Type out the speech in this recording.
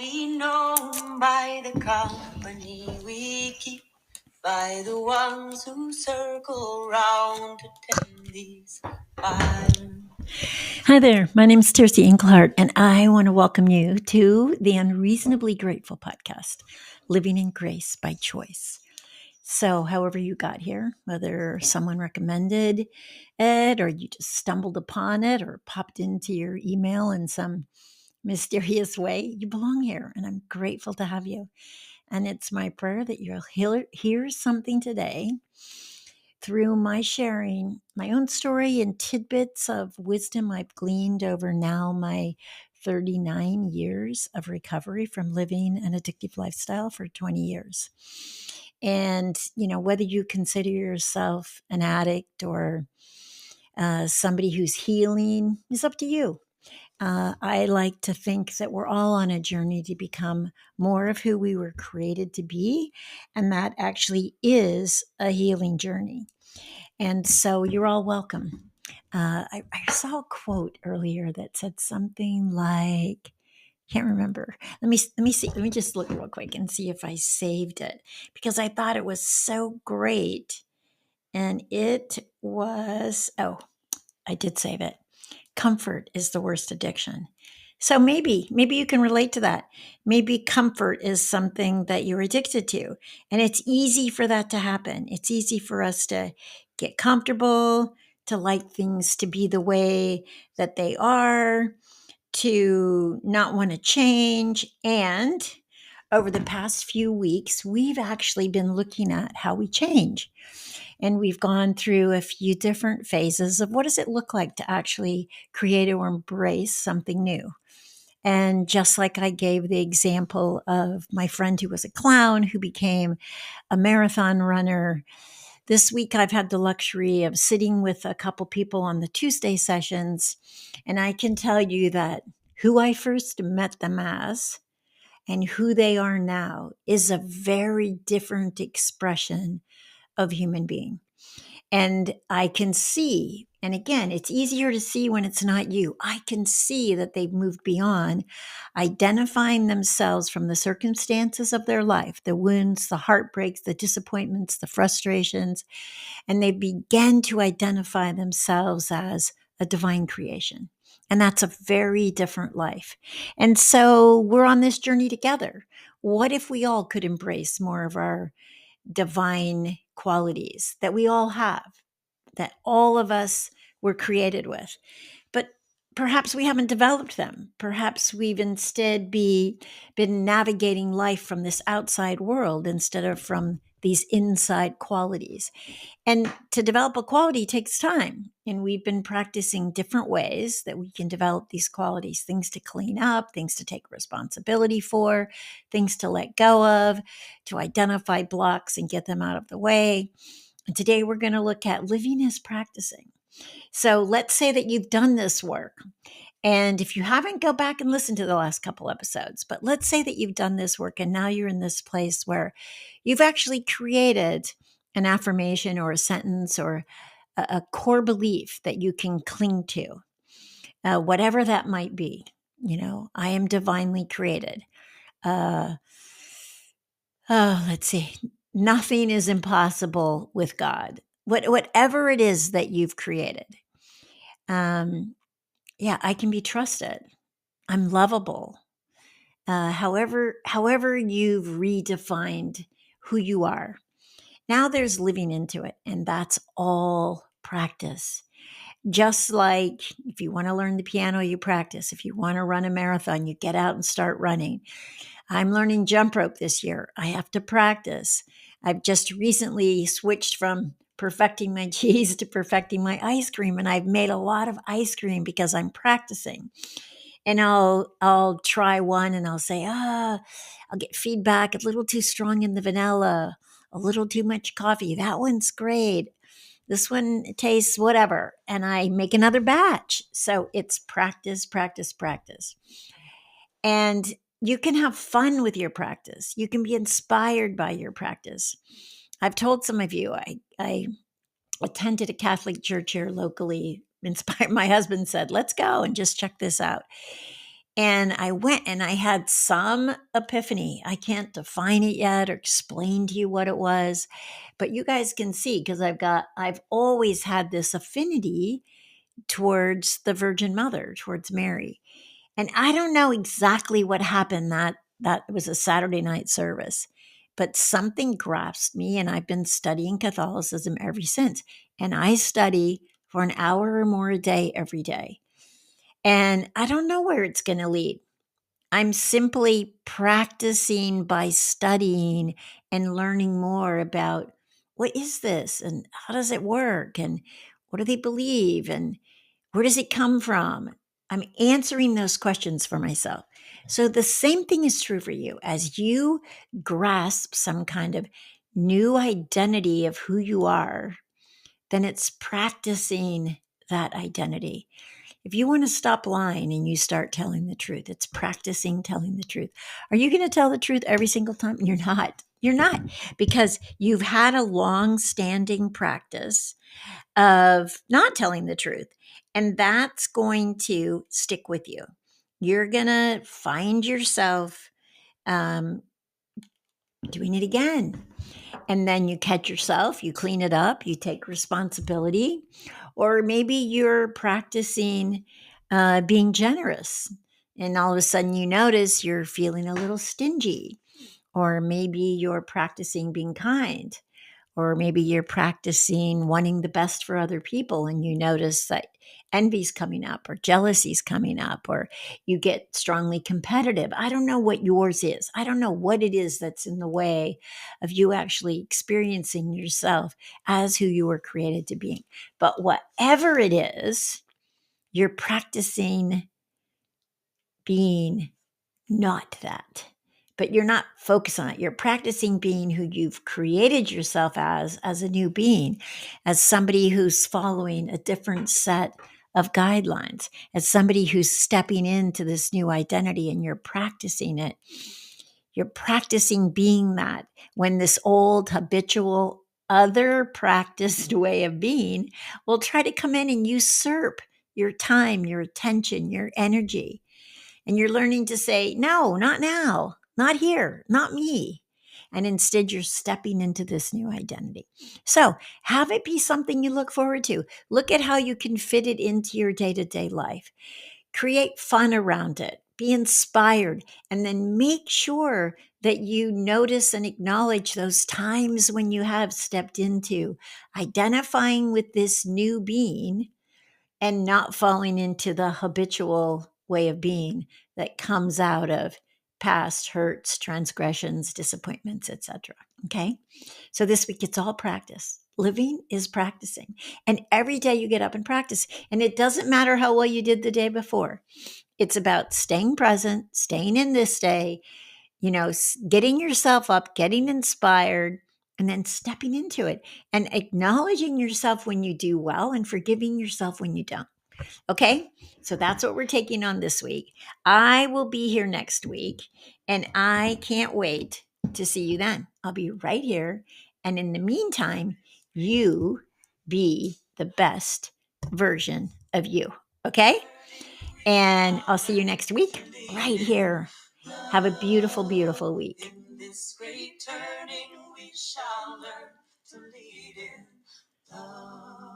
Be known by the company we keep, by the ones who circle round to tend these fine. Hi there, my name is Tercy Englehart, and I want to welcome you to the Unreasonably Grateful podcast, Living in Grace by Choice. So, however you got here, whether someone recommended it or you just stumbled upon it or popped into your email in some mysterious way, you belong here, and I'm grateful to have you. And it's my prayer that you'll hear something today through my sharing my own story and tidbits of wisdom I've gleaned over now my 39 years of recovery from living an addictive lifestyle for 20 years. And, whether you consider yourself an addict or somebody who's healing is up to you. I like to think that we're all on a journey to become more of who we were created to be. And that actually is a healing journey. And so you're all welcome. I saw a quote earlier that said something like, can't remember. Let me see. Let me just look real quick and see if I saved it because I thought it was so great. And it was, I did save it. Comfort is the worst addiction. So maybe you can relate to that. Maybe comfort is something that you're addicted to. And it's easy for that to happen. It's easy for us to get comfortable, to like things to be the way that they are, to not want to change. And over the past few weeks, we've actually been looking at how we change. And we've gone through a few different phases of what does it look like to actually create or embrace something new. And just like I gave the example of my friend who was a clown who became a marathon runner, this week I've had the luxury of sitting with a couple people on the Tuesday sessions. And I can tell you that who I first met them as and who they are now is a very different expression of human being. And I can see, and again, it's easier to see when it's not you. I can see that they've moved beyond identifying themselves from the circumstances of their life, the wounds, the heartbreaks, the disappointments, the frustrations, and they began to identify themselves as a divine creation. And that's a very different life. And so we're on this journey together. What if we all could embrace more of our divine qualities that we all have, that all of us were created with? But perhaps we haven't developed them. Perhaps we've instead been navigating life from this outside world instead of from these inside qualities. And to develop a quality takes time. And we've been practicing different ways that we can develop these qualities, things to clean up, things to take responsibility for, things to let go of, to identify blocks and get them out of the way. And today we're going to look at living as practicing. So let's say that you've done this work. And if you haven't, go back and listen to the last couple episodes. But let's say that you've done this work and now you're in this place where you've actually created an affirmation or a sentence or a core belief that you can cling to, whatever that might be. I am divinely created. Let's see. Nothing is impossible with God. Whatever it is that you've created. I can be trusted. I'm lovable. However you've redefined who you are. Now there's living into it, and that's all practice. Just like if you want to learn the piano, you practice. If you want to run a marathon, you get out and start running. I'm learning jump rope this year. I have to practice. I've just recently switched from perfecting my cheese to perfecting my ice cream, and I've made a lot of ice cream because I'm practicing. And I'll try one and I'll say, I'll get feedback, a little too strong in the vanilla, a little too much coffee. That one's great. This one tastes whatever. And I make another batch. So it's practice, practice, practice. And you can have fun with your practice. You can be inspired by your practice. I've told some of you, I attended a Catholic church here locally. Inspired. My husband said, let's go and just check this out. And I went and I had some epiphany. I can't define it yet or explain to you what it was, but you guys can see because I've always had this affinity towards the Virgin Mother, towards Mary. And I don't know exactly what happened that was a Saturday night service, but something grasped me and I've been studying Catholicism ever since. And I study for an hour or more a day every day. And I don't know where it's going to lead. I'm simply practicing by studying and learning more about what is this and how does it work and what do they believe and where does it come from? I'm answering those questions for myself. So the same thing is true for you as you grasp some kind of new identity of who you are, then it's practicing that identity. If you want to stop lying and you start telling the truth, it's practicing telling the truth. Are you going to tell the truth every single time? You're not. You're not, because you've had a long standing practice of not telling the truth. And that's going to stick with you. You're going to find yourself doing it again. And then you catch yourself, you clean it up, you take responsibility. Or maybe you're practicing being generous. And all of a sudden you notice you're feeling a little stingy. Or maybe you're practicing being kind. Or maybe you're practicing wanting the best for other people and you notice that envy's coming up or jealousy's coming up or you get strongly competitive. I don't know what yours is. I don't know what it is that's in the way of you actually experiencing yourself as who you were created to be. But whatever it is, you're practicing being not that. But you're not focused on it. You're practicing being who you've created yourself as a new being, as somebody who's following a different set of guidelines, as somebody who's stepping into this new identity and you're practicing it. You're practicing being that when this old habitual other practiced way of being will try to come in and usurp your time, your attention, your energy. And you're learning to say, no, not now, not here, not me. And instead, you're stepping into this new identity. So have it be something you look forward to. Look at how you can fit it into your day-to-day life. Create fun around it. Be inspired. And then make sure that you notice and acknowledge those times when you have stepped into identifying with this new being and not falling into the habitual way of being that comes out of past hurts, transgressions, disappointments, etc. Okay? So this week it's all practice. Living is practicing. And every day you get up and practice. And it doesn't matter how well you did the day before. It's about staying present, staying in this day, getting yourself up, getting inspired, and then stepping into it and acknowledging yourself when you do well and forgiving yourself when you don't. Okay, so that's what we're taking on this week. I will be here next week and I can't wait to see you then. I'll be right here. And in the meantime, you be the best version of you. Okay, and I'll see you next week right here. Have a beautiful, beautiful week. In this great turning, we shall learn to lead in love.